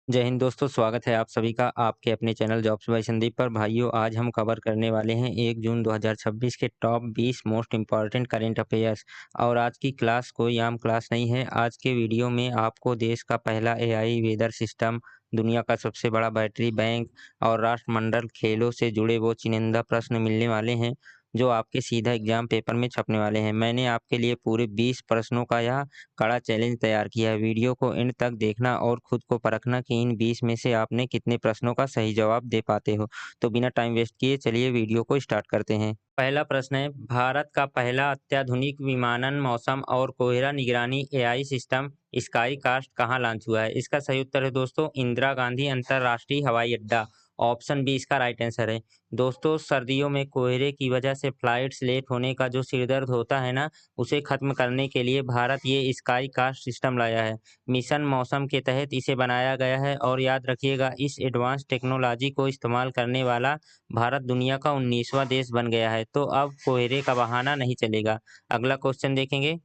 जय हिंद दोस्तों, स्वागत है आप सभी का आपके अपने चैनल जॉब्स बाय संदीप पर। भाइयों, आज हम कवर करने वाले हैं 1 जून 2026 के top 20 most important current affairs. और आज की क्लास कोई आम क्लास नहीं है। आज के वीडियो में आपको देश का पहला एआई वेदर सिस्टम, दुनिया का सबसे बड़ा बैटरी बैंक और राष्ट्रमंडल खेलों से जुड़े वो चुनिंदा प्रश्न मिलने वाले हैं जो आपके सीधा एग्जाम पेपर में छपने वाले हैं। मैंने आपके लिए पूरे 20 प्रश्नों का यह कड़ा चैलेंज तैयार किया है। वीडियो को एंड तक देखना और खुद को परखना कि इन 20 में से आपने कितने प्रश्नों का सही जवाब दे पाते हो। तो बिना टाइम वेस्ट किए चलिए वीडियो को स्टार्ट करते हैं। पहला प्रश्न है, भारत का पहला अत्याधुनिक विमानन, मौसम और कोहरा निगरानी एआई सिस्टम स्काई कास्ट कहाँ लॉन्च हुआ है? इसका सही उत्तर है दोस्तों इंदिरा गांधी अंतर्राष्ट्रीय हवाई अड्डा। ऑप्शन बी इसका राइट आंसर है। दोस्तों, सर्दियों में कोहरे की वजह से फ्लाइट्स लेट होने का जो सिरदर्द होता है ना, उसे खत्म करने के लिए भारत ये स्काई कास्ट सिस्टम लाया है। मिशन मौसम के तहत इसे बनाया गया है और याद रखिएगा, इस एडवांस टेक्नोलॉजी को इस्तेमाल करने वाला भारत दुनिया का 19वां देश बन गया है। तो अब कोहरे का बहाना नहीं चलेगा। अगला क्वेश्चन देखेंगे।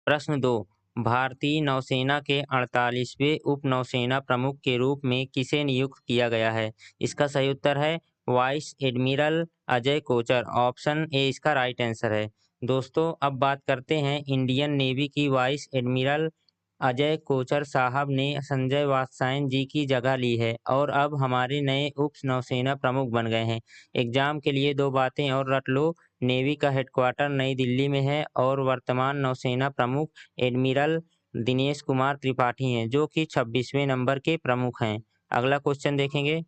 प्रश्न 2, भारतीय नौसेना के 48वें उप नौसेना प्रमुख के रूप में किसे नियुक्त किया गया है? इसका सही उत्तर है vice admiral Ajay Kochar. Option A इसका राइट आंसर है। दोस्तों, अब बात करते हैं इंडियन नेवी की। वाइस एडमिरल अजय कोचर साहब ने संजय वात्सायन जी की जगह ली है और अब हमारे नए उप नौसेना प्रमुख बन गए हैं। एग्जाम के लिए दो बातें और रट लो। नेवी का हेडक्वार्टर नई दिल्ली में है और वर्तमान नौसेना प्रमुख एडमिरल दिनेश कुमार त्रिपाठी हैं, जो कि 26वें नंबर के प्रमुख हैं। अगला क्वेश्चन देखेंगे।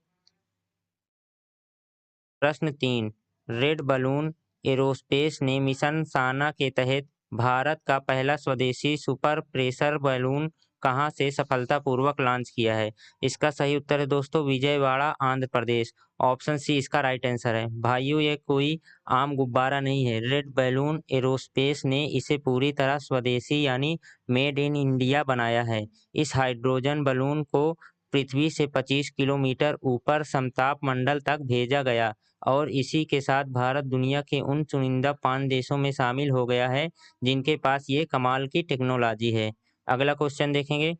प्रश्न 3, रेड बलून एरोस्पेस ने मिशन साना के तहत भारत का पहला स्वदेशी सुपर प्रेशर बैलून कहाँ से सफलतापूर्वक लॉन्च किया है? इसका सही उत्तर है दोस्तों विजयवाड़ा, आंध्र प्रदेश। ऑप्शन सी इसका राइट आंसर है। भाइयों, ये कोई आम गुब्बारा नहीं है। रेड बैलून एरोस्पेस ने इसे पूरी तरह स्वदेशी यानी मेड इन इंडिया बनाया है। इस हाइड्रोजन बलून को पृथ्वी से 25 किलोमीटर ऊपर समताप मंडल तक भेजा गया और इसी के साथ भारत दुनिया के उन चुनिंदा 5 देशों में शामिल हो गया है जिनके पास ये कमाल की टेक्नोलॉजी है। अगला क्वेश्चन देखेंगे।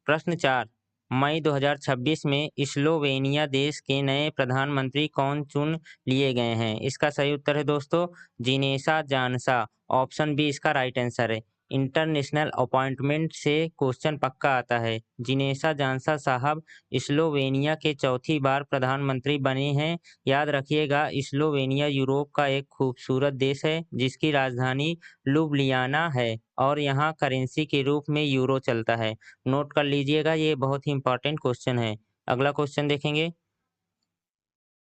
प्रश्न 4, मई 2026 में स्लोवेनिया देश के नए प्रधानमंत्री कौन चुन लिए गए हैं? इसका सही उत्तर है दोस्तों जिनेसा जानसा। ऑप्शन बी इसका राइट आंसर है। इंटरनेशनल अपॉइंटमेंट से क्वेश्चन पक्का आता है। जिनेसा जानसा साहब स्लोवेनिया के चौथी बार प्रधानमंत्री बने हैं। याद रखिएगा, स्लोवेनिया यूरोप का एक खूबसूरत देश है जिसकी राजधानी लुब्लियाना है और यहाँ करेंसी के रूप में यूरो चलता है। नोट कर लीजिएगा, ये बहुत ही इंपॉर्टेंट क्वेश्चन है। अगला क्वेश्चन देखेंगे।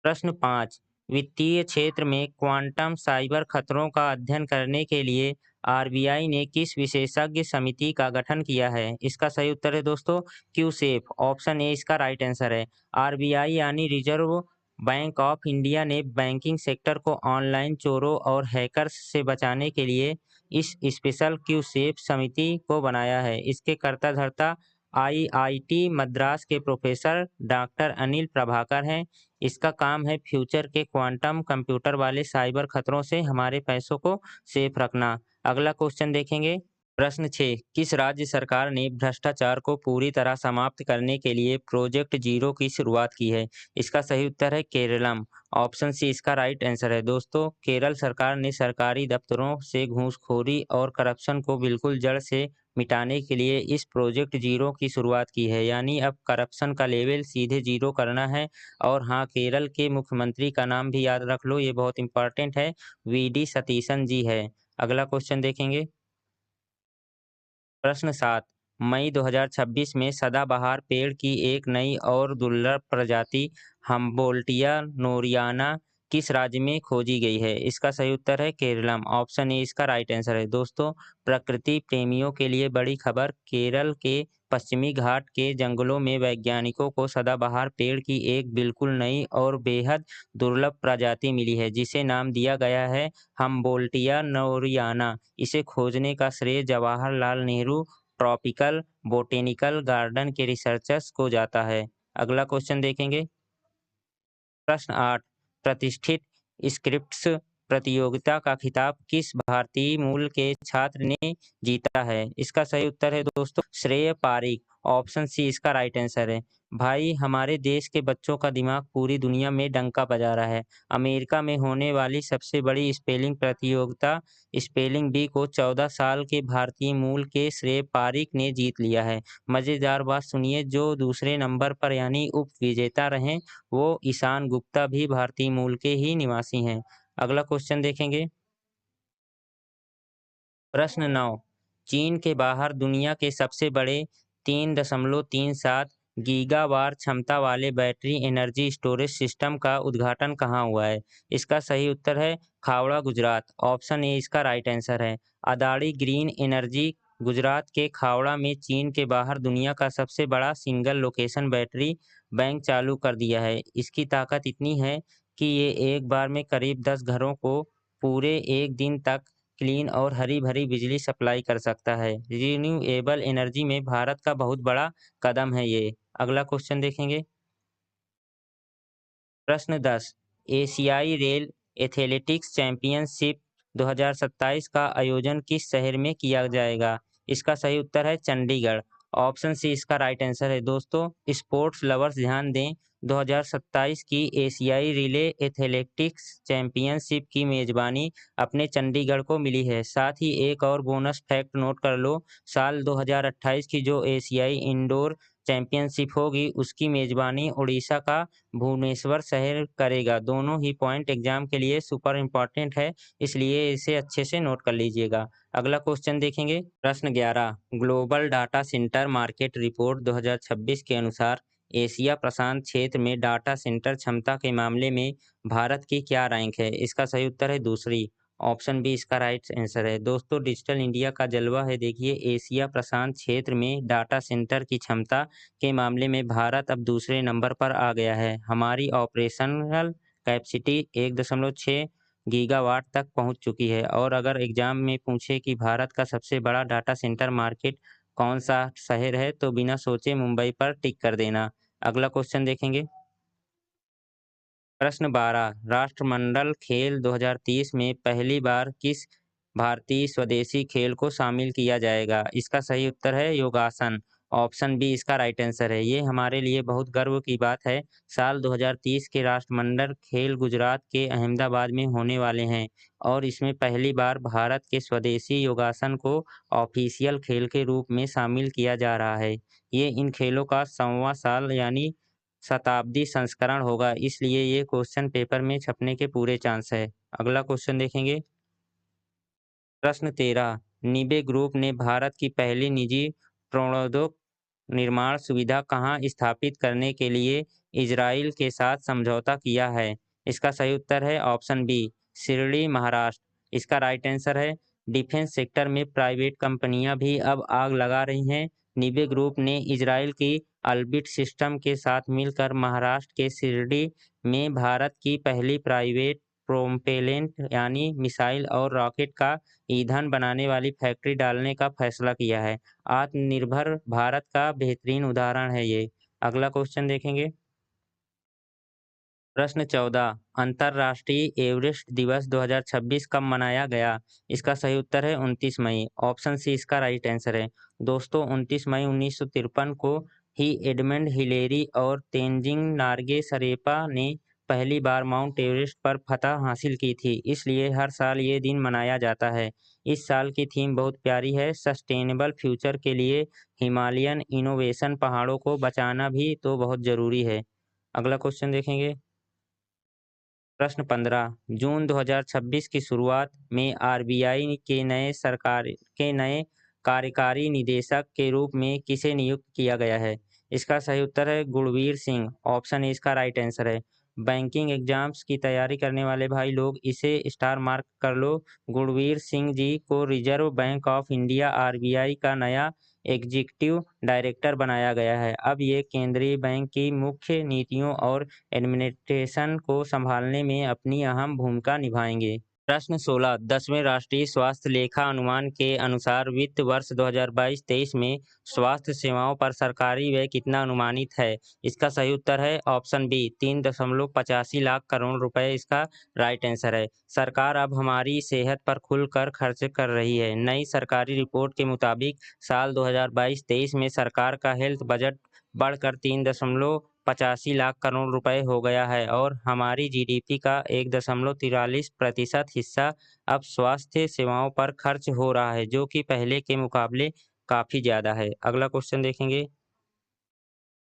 प्रश्न 5, वित्तीय क्षेत्र में क्वांटम साइबर खतरों का अध्ययन करने के लिए आरबीआई ने किस विशेषज्ञ समिति का गठन किया है? इसका सही उत्तर है दोस्तों क्यूसेफ। ऑप्शन ए इसका राइट आंसर है। आरबीआई यानी रिजर्व बैंक ऑफ इंडिया ने बैंकिंग सेक्टर को ऑनलाइन चोरों और हैकर्स से बचाने के लिए इस स्पेशल क्यूसेफ समिति को बनाया है। इसके कर्ता धर्ता आईआईटी मद्रास के प्रोफेसर डॉक्टर अनिल प्रभाकर हैं। इसका काम है फ्यूचर के क्वांटम कंप्यूटर वाले साइबर खतरों से हमारे पैसों को सेफ रखना। अगला क्वेश्चन देखेंगे। प्रश्न 6, किस राज्य सरकार ने भ्रष्टाचार को पूरी तरह समाप्त करने के लिए प्रोजेक्ट जीरो की शुरुआत की है? इसका सही उत्तर है केरलम। ऑप्शन सी इसका राइट आंसर है। दोस्तों, केरल सरकार ने सरकारी दफ्तरों से घूसखोरी और करप्शन को बिल्कुल जड़ से मिटाने के लिए इस प्रोजेक्ट जीरो की शुरुआत की है। यानी अब करप्शन का लेवल सीधे जीरो करना है। और हाँ, केरल के मुख्यमंत्री का नाम भी याद रख लो, ये बहुत इंपॉर्टेंट है, वीडी सतीशन जी है। अगला क्वेश्चन देखेंगे। प्रश्न 7, मई 2026 में सदाबहार पेड़ की एक नई और दुर्लभ प्रजाति हम्बोल्टिया नोरियाना किस राज्य में खोजी गई है? इसका सही उत्तर है केरलम। ऑप्शन ए इसका राइट आंसर है। दोस्तों, प्रकृति प्रेमियों के लिए बड़ी खबर, केरल के पश्चिमी घाट के जंगलों में वैज्ञानिकों को सदाबहार पेड़ की एक बिल्कुल नई और बेहद दुर्लभ प्रजाति मिली है जिसे नाम दिया गया है हम्बोल्टिया नोरियाना। इसे खोजने का श्रेय Jawaharlal Nehru tropical botanical garden के रिसर्चर्स को जाता है। अगला क्वेश्चन देखेंगे। प्रश्न 8, प्रतिष्ठित स्क्रिप्ट्स प्रतियोगिता का खिताब किस भारतीय मूल के छात्र ने जीता है? इसका सही उत्तर है दोस्तों श्रेय पारिक। ऑप्शन सी इसका राइट आंसर है। भाई हमारे देश के बच्चों का दिमाग पूरी दुनिया में डंका बजा रहा है। अमेरिका में होने वाली सबसे बड़ी स्पेलिंग प्रतियोगिता स्पेलिंग बी को 14 साल के भारतीय मूल के श्रेय पारिक ने जीत लिया है। मज़ेदार बात सुनिए, जो दूसरे नंबर पर यानी उप विजेता रहे वो ईशान गुप्ता भी भारतीय मूल के ही निवासी हैं। अगला क्वेश्चन देखेंगे। प्रश्न 9, चीन के बाहर दुनिया के सबसे बड़े 3.37 गीगावाट क्षमता वाले बैटरी एनर्जी स्टोरेज सिस्टम का उद्घाटन कहाँ हुआ है? इसका सही उत्तर है खावड़ा, गुजरात। ऑप्शन ए इसका राइट आंसर है। अदानी ग्रीन एनर्जी गुजरात के खावड़ा में चीन के बाहर दुनिया का सबसे बड़ा सिंगल लोकेशन बैटरी बैंक चालू कर दिया है। इसकी ताकत इतनी है कि ये एक बार में करीब 10 घरों को पूरे एक दिन तक क्लीन और हरी-भरी बिजली सप्लाई कर सकता है। रिन्यूएबल एनर्जी में भारत का बहुत बड़ा कदम है ये। अगला क्वेश्चन देखेंगे। प्रश्न 10, एशियाई रेल एथलेटिक्स चैंपियनशिप 2027 का आयोजन किस शहर में किया जाएगा? इसका सही उत्तर है चंडीगढ़। ऑप्शन सी इसका राइट आंसर है। दोस्तों स्पोर्ट्स लवर्स ध्यान दें, 2027 की एशियाई रिले एथलेटिक्स चैंपियनशिप की मेजबानी अपने चंडीगढ़ को मिली है। साथ ही एक और बोनस फैक्ट नोट कर लो, साल 2028 की जो एशियाई इंडोर चैंपियनशिप होगी उसकी मेजबानी उड़ीसा का भुवनेश्वर शहर करेगा। दोनों ही पॉइंट एग्जाम के लिए सुपर इम्पोर्टेंट है, इसलिए इसे अच्छे से नोट कर लीजिएगा। अगला क्वेश्चन देखेंगे। प्रश्न 11, global data centre market report 2026 के अनुसार एशिया प्रशांत क्षेत्र में डाटा सेंटर क्षमता के मामले में भारत की क्या रैंक है? इसका सही उत्तर है दूसरी। ऑप्शन बी इसका राइट आंसर है। दोस्तों डिजिटल इंडिया का जलवा है, देखिए एशिया प्रशांत क्षेत्र में डाटा सेंटर की क्षमता के मामले में भारत अब दूसरे नंबर पर आ गया है। हमारी ऑपरेशनल कैपेसिटी 1.6 गीगावाट तक पहुंच चुकी है। और अगर एग्जाम में पूछे कि भारत का सबसे बड़ा डाटा सेंटर मार्केट कौन सा शहर है तो बिना सोचे मुंबई पर टिक कर देना। अगला क्वेश्चन देखेंगे। प्रश्न 12, राष्ट्रमंडल खेल 2030 में पहली बार किस भारतीय स्वदेशी खेल को शामिल किया जाएगा? इसका सही उत्तर है योगासन। ऑप्शन बी इसका राइट आंसर है। ये हमारे लिए बहुत गर्व की बात है। साल 2030 के राष्ट्रमंडल खेल गुजरात के अहमदाबाद में होने वाले हैं और इसमें पहली बार भारत के स्वदेशी योगासन को ऑफिशियल खेल के रूप में शामिल किया जा रहा है। ये इन खेलों का 100वां साल यानी शताब्दी संस्करण होगा, इसलिए ये क्वेश्चन पेपर में छपने के पूरे चांस है। अगला क्वेश्चन देखेंगे। प्रश्न 13, निबे ग्रुप ने भारत की पहली निजी प्रणोदक निर्माण सुविधा कहाँ स्थापित करने के लिए इजराइल के साथ समझौता किया है? इसका सही उत्तर है ऑप्शन बी शिरडी, महाराष्ट्र। इसका राइट आंसर है डिफेंस सेक्टर में प्राइवेट कंपनियां भी अब आग लगा रही हैं। निबे ग्रुप ने इजराइल की अल्बिट सिस्टम के साथ मिलकर महाराष्ट्र के शिरडी में भारत की पहली प्राइवेट प्रोपेलेंट यानी मिसाइल और रॉकेट का ईंधन बनाने वाली फैक्ट्री डालने का फैसला किया है। आत्मनिर्भर भारत का बेहतरीन उदाहरण है ये। अगला क्वेश्चन देखेंगे। प्रश्न 14, अंतर्राष्ट्रीय एवरेस्ट दिवस 2026 कब मनाया गया? इसका सही उत्तर है 29 मई। ऑप्शन सी इसका राइट आंसर है। दोस्तों 29 मई 1953 को ही एडमंड हिलेरी और तेनजिंग नार्गे शरेपा ने पहली बार माउंट एवरेस्ट पर फतह हासिल की थी, इसलिए हर साल ये दिन मनाया जाता है। इस साल की थीम बहुत प्यारी है, सस्टेनेबल फ्यूचर के लिए हिमालयन इनोवेशन, पहाड़ों को बचाना भी तो बहुत ज़रूरी है। अगला क्वेश्चन देखेंगे। प्रश्न 15, जून 2026 की शुरुआत में आरबीआई के नए कार्यकारी निदेशक के रूप में किसे नियुक्त किया गया है? इसका सही उत्तर है गुरवीर सिंह। ऑप्शन ए इसका राइट आंसर है। बैंकिंग एग्जाम्स की तैयारी करने वाले भाई लोग इसे स्टार मार्क कर लो। गुरवीर सिंह जी को reserve bank of India RBI का नया एग्जीक्यूटिव डायरेक्टर बनाया गया है। अब ये केंद्रीय बैंक की मुख्य नीतियों और एडमिनिस्ट्रेशन को संभालने में अपनी अहम भूमिका निभाएंगे। प्रश्न 16 10वें राष्ट्रीय स्वास्थ्य लेखा अनुमान के अनुसार वित्त वर्ष 2022-23 में स्वास्थ्य सेवाओं पर सरकारी व्यय कितना अनुमानित है? इसका सही उत्तर है ऑप्शन बी 3.85 लाख करोड़ रुपए इसका राइट आंसर है। सरकार अब हमारी सेहत पर खुलकर खर्च कर रही है। नई सरकारी रिपोर्ट के मुताबिक साल 2022-23 में सरकार का हेल्थ बजट बढ़कर 3.85 लाख करोड़ रुपए हो गया है और हमारी जीडीपी का 1.43% हिस्सा अब स्वास्थ्य सेवाओं पर खर्च हो रहा है, जो कि पहले के मुकाबले काफ़ी ज़्यादा है। अगला क्वेश्चन देखेंगे।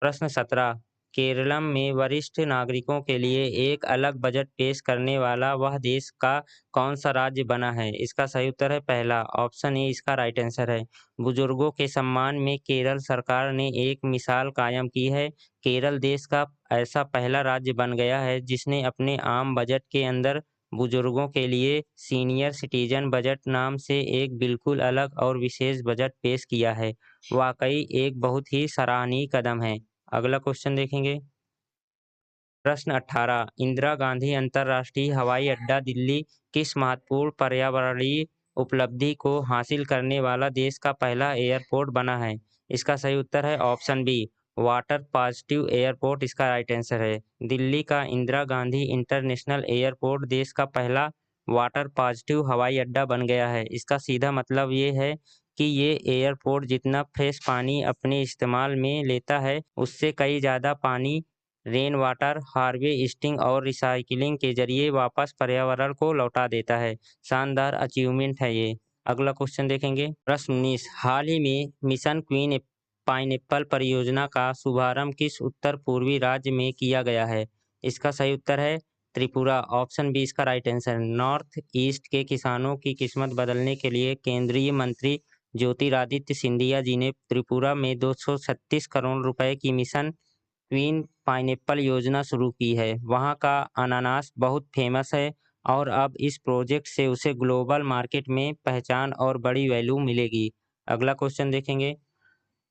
प्रश्न 17 केरलम में वरिष्ठ नागरिकों के लिए एक अलग बजट पेश करने वाला वह देश का कौन सा राज्य बना है? इसका सही उत्तर है पहला ऑप्शन ए इसका राइट आंसर है। बुजुर्गों के सम्मान में केरल सरकार ने एक मिसाल कायम की है। केरल देश का ऐसा पहला राज्य बन गया है जिसने अपने आम बजट के अंदर बुजुर्गों के लिए सीनियर सिटीजन बजट नाम से एक बिल्कुल अलग और विशेष बजट पेश किया है। वाकई एक बहुत ही सराहनीय कदम है। अगला क्वेश्चन देखेंगे। प्रश्न 18 इंदिरा गांधी अंतर्राष्ट्रीय हवाई अड्डा दिल्ली किस महत्वपूर्ण पर्यावरणीय उपलब्धि को हासिल करने वाला देश का पहला एयरपोर्ट बना है? इसका सही उत्तर है option B water positive airport इसका राइट आंसर है। दिल्ली का इंदिरा गांधी इंटरनेशनल एयरपोर्ट देश का पहला वाटर पॉजिटिव हवाई अड्डा बन गया है। इसका सीधा मतलब ये है कि ये एयरपोर्ट जितना फ्रेश पानी अपने इस्तेमाल में लेता है, उससे कई ज़्यादा पानी रेन वाटर हार्वेस्टिंग और रिसाइकिलिंग के जरिए वापस पर्यावरण को लौटा देता है। शानदार अचीवमेंट है ये। अगला क्वेश्चन देखेंगे। प्रश्न 19 हाल ही में मिशन क्वीन पाइनएप्पल परियोजना का शुभारंभ किस उत्तर पूर्वी राज्य में किया गया है? इसका सही उत्तर है त्रिपुरा ऑप्शन बी इसका राइट आंसर। नॉर्थ ईस्ट के किसानों की किस्मत बदलने के लिए केंद्रीय मंत्री ज्योतिरादित्य सिंधिया जी ने त्रिपुरा में 236 करोड़ रुपए की मिशन क्वीन पाइनएप्पल योजना शुरू की है। वहाँ का अनानास बहुत फेमस है और अब इस प्रोजेक्ट से उसे ग्लोबल मार्केट में पहचान और बड़ी वैल्यू मिलेगी। अगला क्वेश्चन देखेंगे।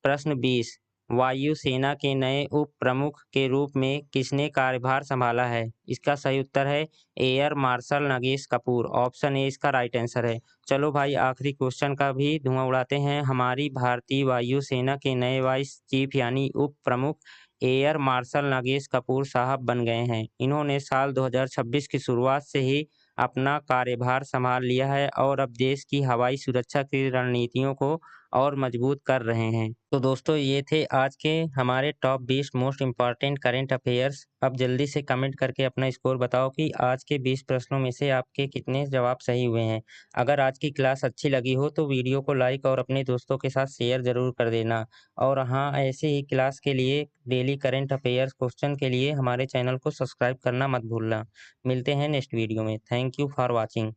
प्रश्न 20 वायुसेना के नए उप प्रमुख के रूप में किसने कार्यभार संभाला है? इसका सही उत्तर है air marshal Nagesh Kapoor option A इसका राइट आंसर है। चलो भाई आखिरी क्वेश्चन का भी धुआं उड़ाते हैं। हमारी भारतीय वायुसेना के नए वाइस चीफ यानी उप प्रमुख एयर मार्शल नागेश कपूर साहब बन गए हैं। इन्होंने साल 2026 की शुरुआत से ही अपना कार्यभार संभाल लिया है और अब देश की हवाई सुरक्षा की रणनीतियों को और मजबूत कर रहे हैं। तो दोस्तों ये थे आज के हमारे top 20 most important current affairs. अब जल्दी से कमेंट करके अपना स्कोर बताओ कि आज के 20 प्रश्नों में से आपके कितने जवाब सही हुए हैं। अगर आज की क्लास अच्छी लगी हो तो वीडियो को लाइक और अपने दोस्तों के साथ शेयर ज़रूर कर देना। और हाँ, ऐसे ही क्लास के लिए डेली करंट अफेयर्स क्वेश्चन के लिए हमारे चैनल को सब्सक्राइब करना मत भूलना। मिलते हैं नेक्स्ट वीडियो में। Thank you for watching.